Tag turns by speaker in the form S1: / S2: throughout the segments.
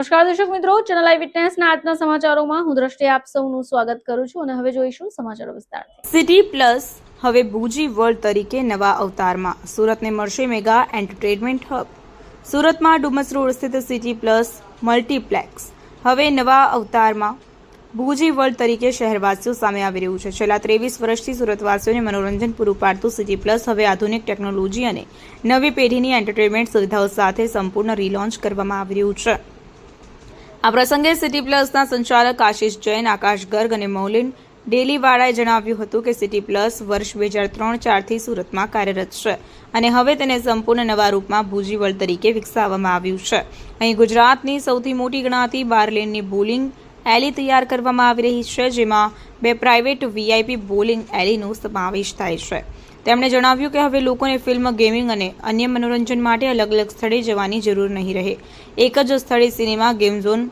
S1: નમસ્કાર દર્શક મિત્રો, ચેનલ લાઈવ વિટનેસના આજના સમાચારોમાં હું દ્રષ્ટિ આપ સૌનું સ્વાગત કરું છું અને હવે જોઈશું સમાચારો વિસ્તારથી।
S2: સિટી પ્લસ હવે બુજી વર્લ્ડ તરીકે નવા અવતારમાં, સુરતને મળશે મેગા એન્ટરટેનમેન્ટ હબ। સુરતમાં ડુમસ રોડ સ્થિત સિટી પ્લસ મલ્ટીપ્લેક્સ હવે નવા અવતારમાં બુજી વર્લ્ડ તરીકે શહેરવાસીઓ સામે આવી રહ્યું છે। છેલ્લા 23 વર્ષથી સુરતવાસીઓને મનોરંજન પૂરું પાડતું સિટી પ્લસ હવે આધુનિક ટેકનોલોજી અને નવી પેઢીની એન્ટરટેનમેન્ટ સુવિધાઓ સાથે સંપૂર્ણ રીલોન્ચ કરવામાં આવી રહ્યું છે। આ પ્રસંગે સિટી પ્લસના સંચાલક આશિષ જૈન, આકાશ ગર્ગ અને મૌલિન ડેલીવાળાએ જણાવ્યું હતું કે સિટી પ્લસ વર્ષ 2003-04થી સુરતમાં કાર્યરત છે અને હવે તેને સંપૂર્ણ નવા રૂપમાં બુજી વર્લ્ડ તરીકે વિકસાવવામાં આવ્યું છે। અહીં ગુજરાતની સૌથી મોટી ગણાતી 12 લેનની બોલિંગ એલી તૈયાર કરવામાં આવી રહી છે, જેમાં 2 પ્રાઇવેટ વીઆઈપી બોલિંગ એલીનો સમાવેશ થાય છે। તેમણે જણાવ્યું કે હવે લોકોને ફિલ્મ, ગેમિંગ અને અન્ય મનોરંજન માટે અલગ અલગ સ્થળે જવાની જરૂર નહીં રહે। એક જ સ્થળે cinema, game zone,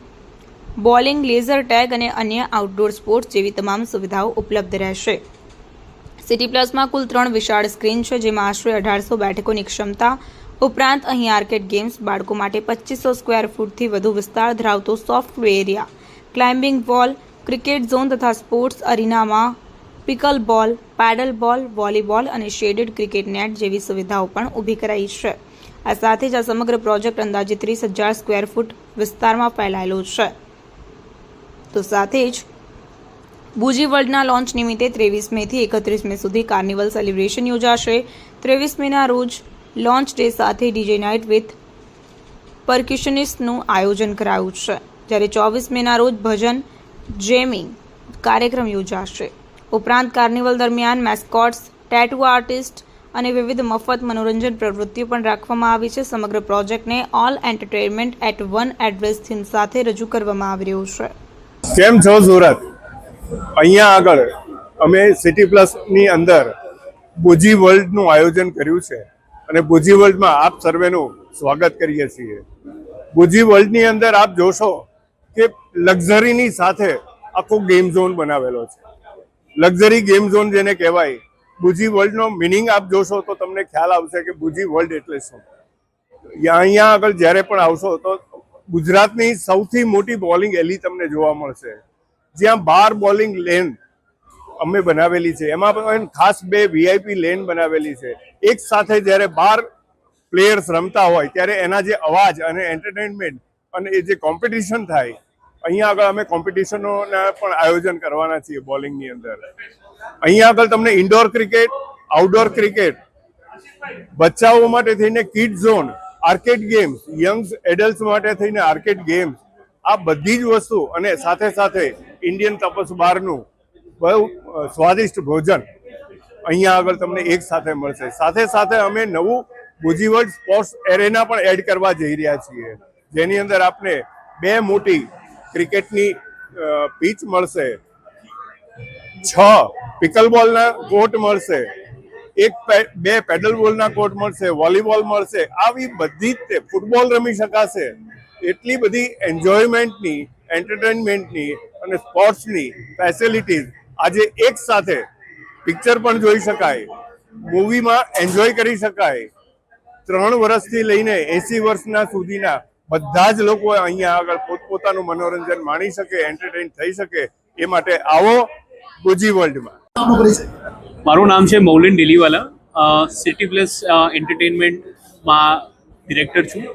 S2: bowling, laser tag અને અન્ય આઉટડોર સ્પોર્ટ્સ જેવી તમામ સુવિધાઓ ઉપલબ્ધ રહેશે। સિટી પ્લસમાં કુલ 3 વિશાળ સ્ક્રીન છે, જેમાં આશરે 1800 બેઠકોની ક્ષમતા ઉપરાંત અહીં આર્કેડ ગેમ્સ, બાળકો માટે 2500 સ્ક્વેર ફૂટથી વધુ વિસ્તાર ધરાવતો software area, climbing wall, cricket zone તથા સ્પોર્ટ્સ અરીનામાં પિકલ બોલ, પેડલ બોલ, વોલીબોલ અને શેડેડ ક્રિકેટ નેટ જેવી સુવિધાઓ પણ ઊભી કરાઈ છે। આ સાથે જ આ સમગ્ર પ્રોજેક્ટ અંદાજે 30,000 સ્ક્વેર ફૂટ વિસ્તારમાં ફેલાયેલો છે। તો સાથે જ બુજી વર્લ્ડના લોન્ચ નિમિત્તે 23 મેથી 31 મે સુધી કાર્નિવલ સેલિબ્રેશન યોજાશે। 23 મેના રોજ લોન્ચ ડે સાથે ડીજે નાઇટ વિથ પરક્યુશનિસ્ટનું આયોજન કરાયું છે, જ્યારે 24 મેના રોજ ભજન જેમિંગ કાર્યક્રમ યોજાશે। ઉપરાંત કાર્નિવલ દરમિયાન મેસ્કોટ્સ, ટેટુ આર્ટિસ્ટ અને વિવિધ મફત મનોરંજન પ્રવૃત્તિઓ પણ રાખવામાં આવી છે। સમગ્ર પ્રોજેક્ટને all entertainment at one address theme સાથે રજૂ કરવામાં આવી રહ્યું છે।
S3: કેમ છો સુરત? અહીંયા આગળ અમે સિટી પ્લસની અંદર બુજી વર્લ્ડનું આયોજન કર્યું છે અને બુજી વર્લ્ડમાં આપ સર્વેનું સ્વાગત કરીએ છીએ। બુજી વર્લ્ડની અંદર આપ જોશો કે લક્ઝરીની સાથે આખો ગેમ ઝોન બનાવેલો છે। લક્ઝરી ગેમ ઝોન જેને કહેવાય, બુજી વર્લ્ડનો મિનિંગ આપ જોશો તો તમને ખ્યાલ આવશે કે બુજી વર્લ્ડ એટલે શું। અહીંયા આગળ જ્યારે પણ આવશો તો ગુજરાતની સૌથી મોટી બોલિંગ એલી તમને જોવા મળશે, જ્યાં 12 બોલિંગ લેન અમે બનાવેલી છે। એમાં પણ ખાસ 2 વીઆઈપી લેન બનાવેલી છે। એક સાથે જ્યારે 12 પ્લેયર્સ રમતા હોય ત્યારે એના જે અવાજ અને એન્ટરટેનમેન્ટ અને એ જે કોમ્પિટિશન થાય, અહીંયા આગળ અમે કોમ્પિટિશનોના પણ આયોજન કરવાના છીએ બોલિંગની અંદર। અહીંયા આગળ તમને ઇન્ડોર ક્રિકેટ, આઉટડોર ક્રિકેટ, બચ્ચાઓ માટે થઈને kid zone, arcade games, young adult માટે થઈને આર્કેડ ગેમ્સ, આ બધી જ વસ્તુ અને સાથે સાથે ઇન્ડિયન તપસ બારનું બહુ સ્વાદિષ્ટ ભોજન અહીંયા આગળ તમને એક સાથે મળશે। સાથે સાથે અમે નવું બુજી વર્લ્ડ સ્પોર્ટ્સ એરેના પણ એડ કરવા જઈ રહ્યા છીએ, જેની અંદર આપને 2 મોટી ક્રિકેટની પીચ મળશે, 6 પિકલબોલના કોર્ટ મળશે, 2 પેડલ બોલના કોર્ટ મળશે, વોલીબોલ મળશે। આવી બધી જ ફૂટબોલ રમી શકાશે। એટલી બધી એન્જોયમેન્ટની, એન્ટરટેનમેન્ટની અને સ્પોર્ટ્સની ફેસિલિટીઝ આજે એક સાથે પિક્ચર પણ જોઈ શકાય, મૂવીમાં એન્જોય કરી શકાય। 3 વર્ષથી લઈને 80 વર્ષના સુધીના બધા જ લોકો અહીંયા આગળ પોતપોતાનું મનોરંજન માણી શકે, એન્ટરટેન થઈ શકે, એ માટે આવો બુજી વર્લ્ડમાં।
S4: મારું નામ છે મૌલિન ડેલીવાલા, સિટી પ્લસ એન્ટરટેનમેન્ટમાં ડિરેક્ટર છું।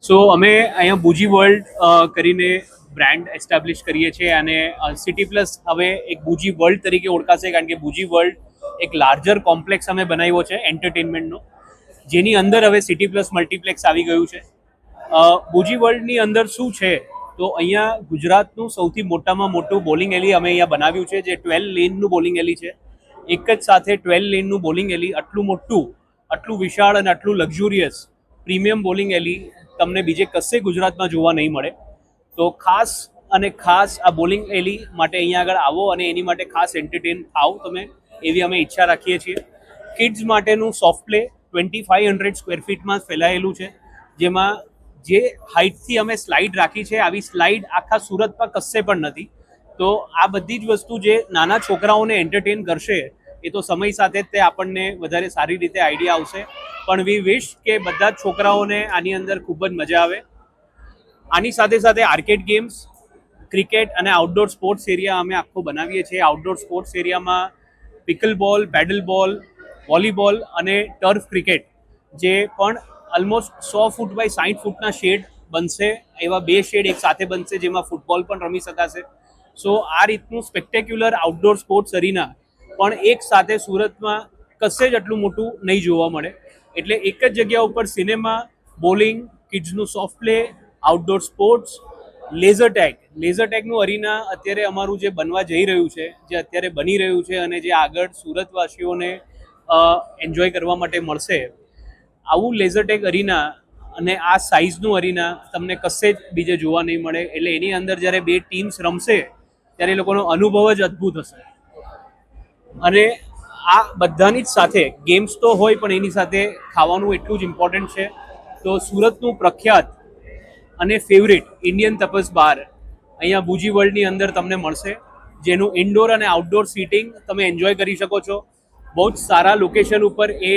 S4: સો અમે અહીંયા બુજી વર્લ્ડ કરીને બ્રાન્ડ એસ્ટાબ્લિશ કરીએ છીએ અને સિટી પ્લસ હવે એક બુજી વર્લ્ડ તરીકે ઓળખાશે, કારણ કે બુજી વર્લ્ડ એક લાર્જર કોમ્પ્લેક્સ અમે બનાવ્યો છે એન્ટરટેનમેન્ટનો, જેની અંદર હવે સિટી પ્લસ મલ્ટીપ્લેક્સ આવી ગયું છે। બુજી વર્લ્ડની અંદર શું છે તો અહીંયા ગુજરાતનું સૌથી મોટામાં મોટું બોલિંગ એલી અમે અહીંયા બનાવ્યું છે, જે 12 લેનનું બોલિંગ એલી છે। એક જ સાથે 12 લેનનું બોલિંગ એલી, આટલું મોટું, આટલું વિશાળ અને આટલું લક્ઝુરિયસ પ્રીમિયમ બોલિંગ એલી તમને બીજે કશે ગુજરાતમાં જોવા નહીં મળે। તો ખાસ અને ખાસ આ બોલિંગ એલી માટે અહીંયા આગળ આવો અને એની માટે ખાસ એન્ટરટેન થાવ તમે, એવી અમે ઈચ્છા રાખીએ છીએ। કિડ્સ માટેનું સોફ્ટ પ્લે 2500 સ્ક્વેર ફીટમાં ફેલાયેલું છે, જેમાં જે હાઇટથી અમે સ્લાઇડ રાખી છે, આવી સ્લાઇડ આખા સુરતમાં કશે પણ નથી। તો આ બધી જ વસ્તુ જે નાના છોકરાઓને એન્ટરટેન કરશે, એ તો સમય સાથે જ તે આપણને વધારે સારી રીતે આઈડિયા આવશે, પણ વી વિશ કે બધા જ છોકરાઓને આની અંદર ખૂબ જ મજા આવે। આની સાથે સાથે આર્કેડ ગેમ્સ, ક્રિકેટ અને આઉટડોર સ્પોર્ટ્સ એરિયા અમે આખો બનાવીએ છીએ. આઉટડોર સ્પોર્ટ્સ એરિયામાં પિકલ બોલ, પેડલ બોલ, વોલીબોલ અને ટર્ફ ક્રિકેટ, જે પણ ઓલમોસ્ટ 100 ફૂટ બાય 60 ફૂટના શેડ બનશે. એવા 2 શેડ એક સાથે બનશે જેમાં ફૂટબોલ પણ રમી શકાશે. સો આ રીતનું સ્પેક્ટેક્યુલર આઉટડોર સ્પોર્ટ્સ અરીના પણ એક સાથે સુરતમાં કશે જ આટલું મોટું નહીં જોવા મળે. એટલે એક જ જગ્યા ઉપર સિનેમા, બોલિંગ, કિડ્સનું soft play, outdoor sports, leisure ટેગનું અરીના અત્યારે અમારું જે બનવા જઈ રહ્યું છે, જે અત્યારે બની રહ્યું છે અને જે આગળ સુરતવાસીઓને એન્જોય કરવા માટે મળશે, આવું લેઝર ટેગ અરીના અને આ સાઇઝનું અરીના તમને કશે જ બીજે જોવા નહીં મળે. એટલે એની અંદર જ્યારે 2 ટીમ્સ રમશે ત્યારે એ લોકોનો અનુભવ જ અદ્ભુત હશે. અને આ બધાની જ સાથે ગેમ્સ તો હોય પણ એની સાથે ખાવાનું એટલું જ ઇમ્પોર્ટન્ટ છે. તો સુરતનું પ્રખ્યાત અને ફેવરિટ ઇન્ડિયન તપસ બાર અહીંયા બુજી વર્લ્ડની અંદર તમને મળશે, જેનું ઇન્ડોર અને આઉટડોર સીટિંગ તમે એન્જોય કરી શકો છો. બહુ જ સારા લોકેશન ઉપર એ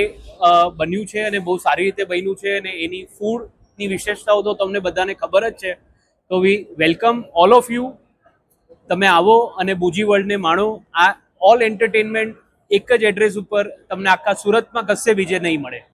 S4: બન્યું છે અને બહુ સારી રીતે બન્યું છે. અને એની ફૂડની વિશેષતાઓ તો તમને બધાને ખબર જ છે. તો વી વેલકમ ઓલ ઓફ યુ. તમે આવો અને બુજી વર્લ્ડને માણો. આ ઓલ એન્ટરટેનમેન્ટ એક જ એડ્રેસ ઉપર તમને આખા સુરતમાં કશે બીજે નહીં મળે.